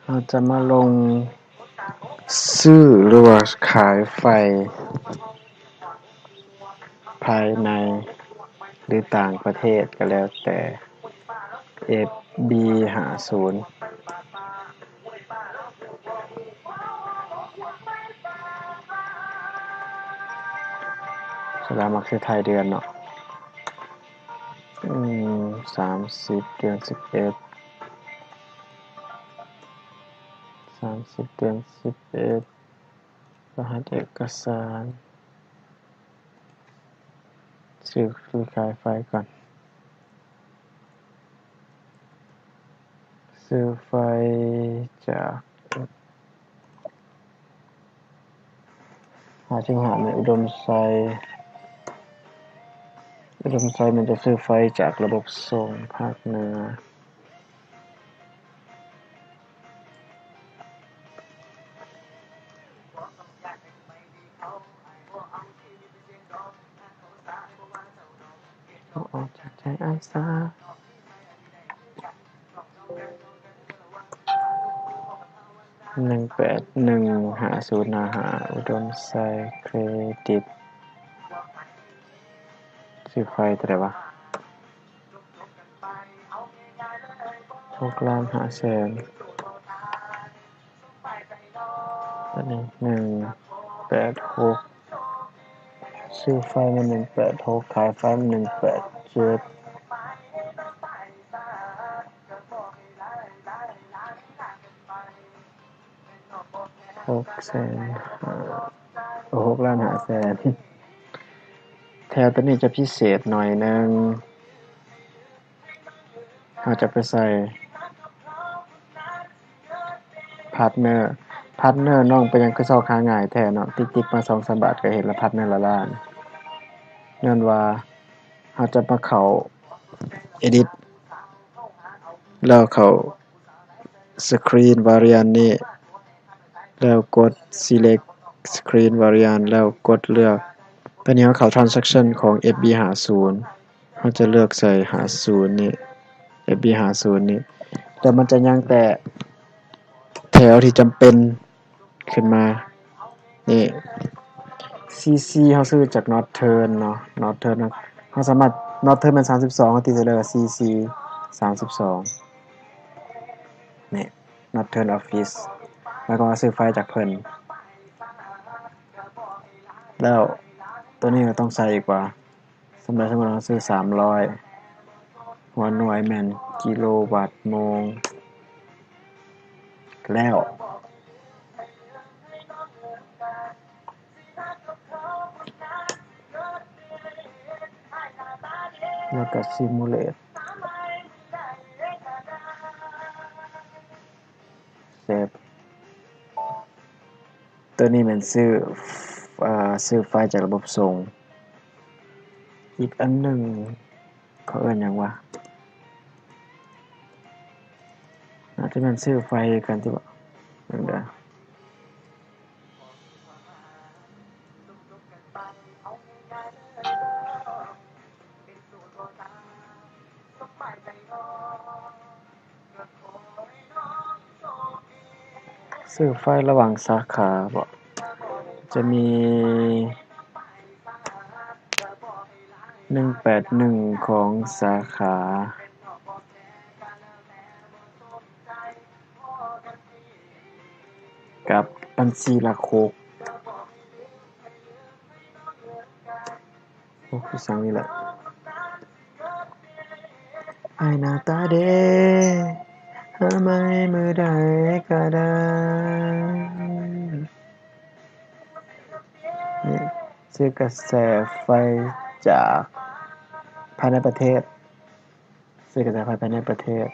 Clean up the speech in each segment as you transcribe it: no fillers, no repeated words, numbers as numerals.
เราจะมาลงซื้อหรือว่าขายไฟภายในหรือต่างประเทศก็แล้วแต่ FB50 สลามักคือไทยเดือนเนาะ30เดือน1130เดือน11รหัสเอกสารซื้อขายไฟก่อนซื้อไฟจาก5 สิงหาคมอุดมไซมันจะซื้อไฟจากระบบส่งภาคเหนือเอาออกจากใจอ้ายซะ1815055อุดมไซเครดิตซื้อไฟเท่าไหร่วะ6,500,000อันนี้186ซื้อไฟมา186ขายไฟมา187 6,500,000แถวตัวนี้จะพิเศษหน่อยนึงเราจะไปใส่พาร์ทเนอร์น้องเป็นหยังคือซอกหาง่ายแท้เนาะติ๊กๆมา2-3บาทก็เห็นแล้วพาร์ทเนอร์ละล้านย้อนว่าเราจะมาเข้า edit แล้วเข้า screen variant นี้แล้วกด select screen variant แล้วกดเลือกตอนนี้เราเข้า transaction ของ FB50 เราจะเลือกใส่50นี่ FB50 นี่แต่มันจะยังแต่แถวที่จำเป็นขึ้นมานี่ CC เราซื้อจาก Northern เนาะ Northern เราสามารถ Northern มัน32เราติดได้เลย CC 32นี่ Northern Office แล้วก็มาซื้อไฟจากเพิ่นแล้วตัวนี้ก็ต้องใส่อีกว่าสมมุติเราซื้อ300หัวหน่วยแม่นกิโลวัตต์โมงแล้วก็ simulate เซฟตัวนี้มันซื้อไฟล์จากระบบส่งอีกอันหนึ่งเขาเอิ้นหยังวะน่าจะเป็นซื้อไฟล์กันที่ว่าเดี๋ยวซื้อไฟล์ระหว่างสาขาบ่จะมี181ของสาขากับบัญชีละโคกโอ้คือสังนี่แหละอ้ายหน้าตาเด้หามาให้มื้อใดก็ได้นี่ซื้อกระแสไฟจากภายในประเทศซื้อกระแสไฟภายในประเทศ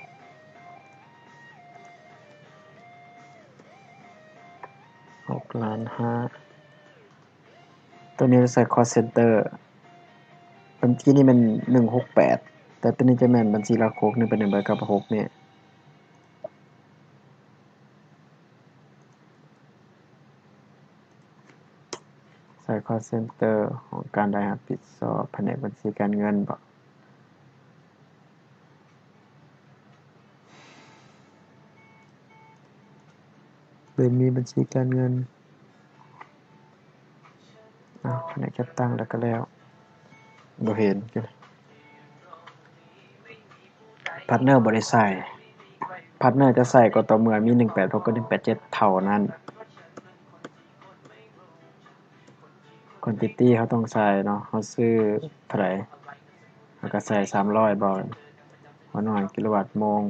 6,500,000ตัวนี้ใส่ call center เมื่อกี้นี่มัน168แต่ตัวนี้จะแม่นบัญชีละโคก18196เนี่ยใส่ call center ของการได้รับผิดชอบแผนกบัญชีการเงินบ่ ปิดมีบัญชีการเงินแผนกจัดตั้งแล้วก็แล้วบ่เห็นพาร์ทเนอร์บ่ได้ใส่พาร์ทเนอร์จะใส่ก็ต่อเมื่อมี186กับ187เท่านั้นquantity เขาต้องใส่เนาะเขาซื้อเท่าไหร่เขาก็ใส่300บ่ว่าน้อยกิโลวัตต์โมง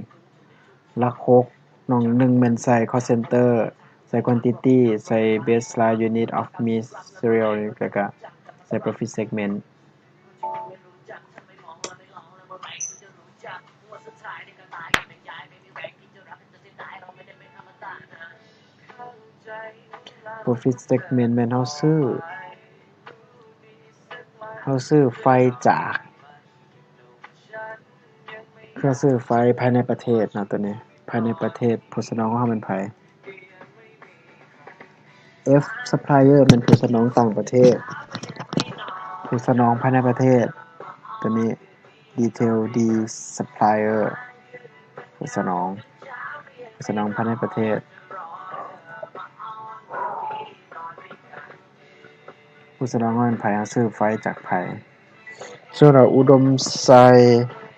หลัก6น้อง1แม่นใส่ cost center ใส่ quantity ใส่ baseline unit of meat cereal แล้วก็ใส่ profit segment profit segment แม่นเราซื้อไฟจากเครื่องซื้อไฟภายในประเทศเนาะตัวนี้ภายในประเทศผู้สนองของเราเป็นไผ F supplier เป็นผู้สนองต่างประเทศผู้สนองภายในประเทศตัวนี้ detail D supplier ผู้สนองภายในประเทศผู้สนองเป็นไผเราซื้อไฟจากไผส่วนเราอุดมไซ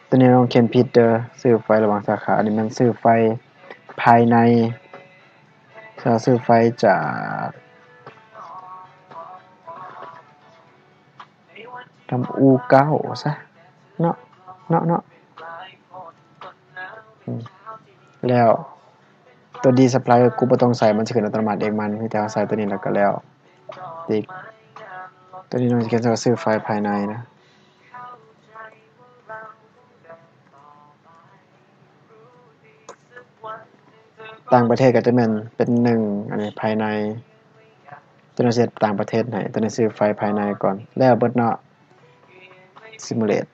ตัวนี้น้องเขียนผิดเด้อซื้อไฟระหว่างสาขาอันนี้มันซื้อไฟภายในเราซื้อไฟจากทำอูเก้าซะเนาะแล้วตัว D supplier กูบ่ต้องใส่มันสิขึ้นอัตโนมัติเองมันมีแต่เราใส่ตัวนี้แล้วก็แล้วติ๊กตัวนี้น้องสิเขียนว่าซื้อไฟภายในนะต่างประเทศก็จะแม่นเป็น1อันนี้ภายในตัวนี้เสร็จต่างประเทศให้ตัวนี้ซื้อไฟภายในก่อนแล้วเบิดเนาะ simulate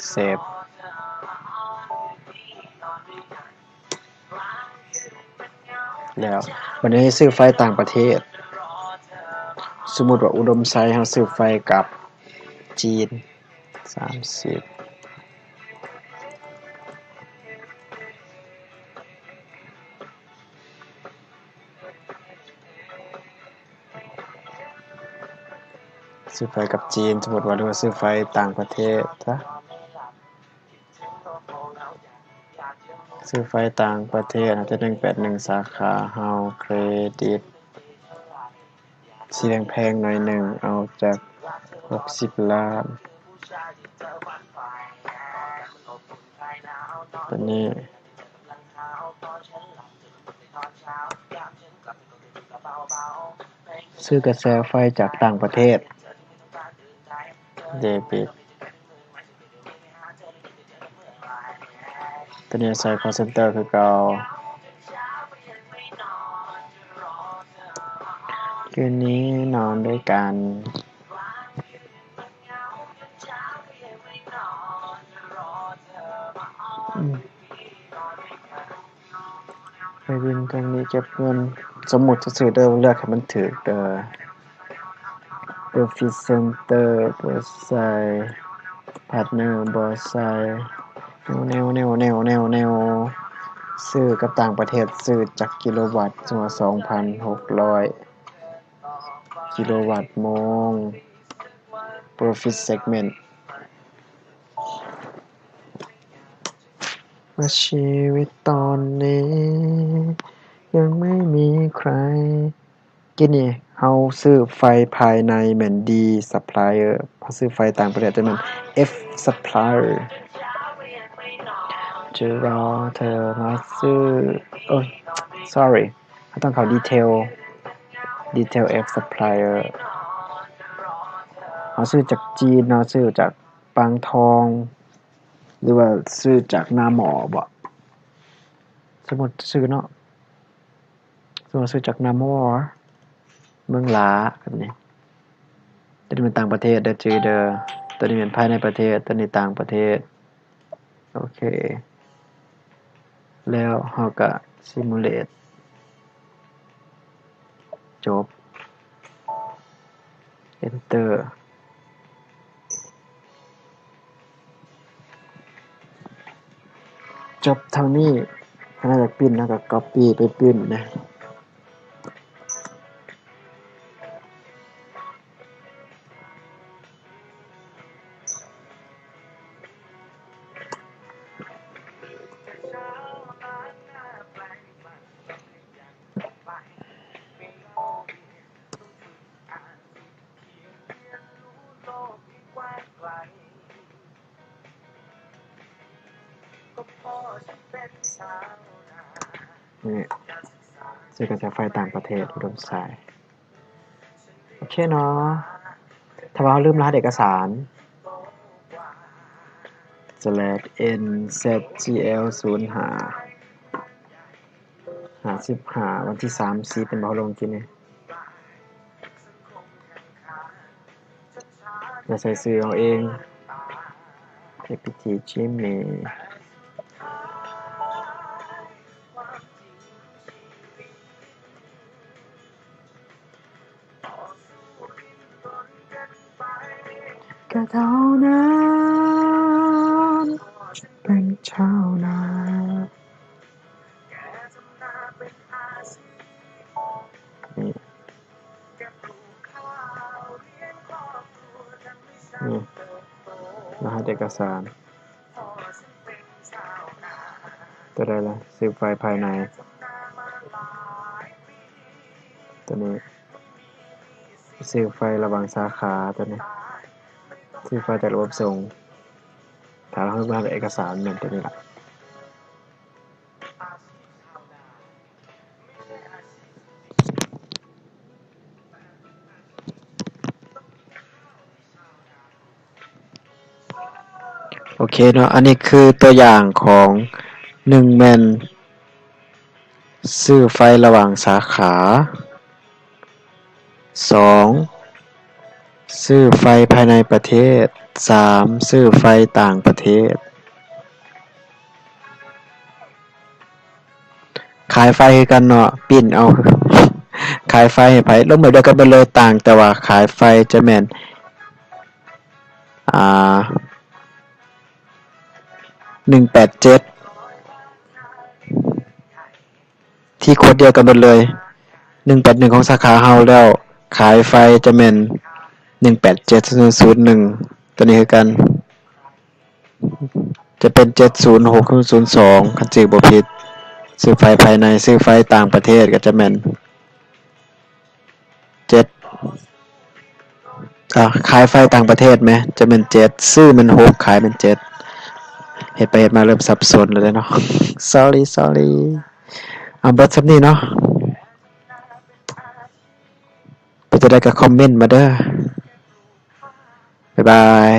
เซฟแล้ววันนี้ซื้อไฟต่างประเทศสมมุติว่าอุดมไซด์เราซื้อไฟกับจีน30ซื้อไฟกับจีนสมมุติว่าเราซื้อไฟต่างประเทศซะซื้อไฟต่างประเทศอาจจะ181สาขาเฮาเครดิตสีแพงๆหน่อยหนึ่งเอาจาก60ล้านตัวนี้ซื้อกระแสไฟจากต่างประเทศเดบิตตัวนี้ใส่ call center คือเก่าคืนนี้นอนด้วยกันไปบินตรงนี้เก็บเงินสมมุติจะซื้อเด้อเลือกให้มันถูกเด้อ profit center บ่ใส่ partner บ่ใส่แนวซื้อกับต่างประเทศซื้อจากกิโลวัตต์จังหวะ 2,600 กิโลวัตต์โมง profit segment ว่าชีวิตตอนนี้ยังไม่มีใครกินนี่เฮาซื้อไฟภายในแม่น D supplier เฮาซื้อไฟต่างประเทศจะแม่น F supplier จะรอเธอมาซื้อsorry เขาต้องเข้า detail F supplier เขาซื้อจากจีนเนาะซื้อจากปางทองหรือว่าซื้อจากนาหมอบ่สมมุติซื้อเนาะสมมุติซื้อจากนาหมอเมืองหลาแบบนี้ตัวนี้เป็นต่างประเทศเด้อจือเด้อตัวนี้เป็นภายในประเทศตัวนี้ต่างประเทศโอเคแล้วเราก็ simulate จบ enter จบเท่านี้ถ้าอยากปิ้นแล้วก็ copy ไปปิ้นนะนี่ซื้อกระแสไฟต่างประเทศอุดมสายโอเคเนาะถ้าว่าลืมรหัสเอกสาร /NZGL05 วันที่30เป็นบ่ลงกินนี่จะใส่ซื้อเอาเอง APT Gmail ก็เท่านั้นเป็นชาวนานี่รหัสเอกสารตัวใดล่ะสืบไฟล์ภายในตัวนี้สืบไฟล์ระหว่างสาขาตัวนี้สืบไฟล์จากระบบส่งถ้าเราให้รหัสเอกสารเหมือนตัวนี้ล่ะโอเคเนาะอันนี้คือตัวอย่างของ1แม่นซื้อไฟล์ระหว่างสาขา2ซื้อไฟล์ภายในประเทศ3ซื้อไฟล์ต่างประเทศขายไฟคือกันเนาะปิ้นเอาขายไฟให้ไผลงแบบเดียวกันเบิดเลยต่างแต่ว่าขายไฟจะแม่น187ที่โค้ดเดียวกันหมดเลย181ของสาขาเฮาแล้วขายไฟจะแม่น1870001ตัวนี้คือกันจะเป็น70602คันชื่อบ่ผิดซื้อไฟภายในซื้อไฟต่างประเทศก็จะแม่น7ขายไฟต่างประเทศไหมจะเป็น7ซื้อมัน6ขายเป็น7เฮ็ดไปเฮ็ดมาเริ่มสับสนแล้วเนาะ sorry เอาเบิดซำนี้เนาะไปจะได้ก็คอมเมนต์มาเด้อบ๊ายบาย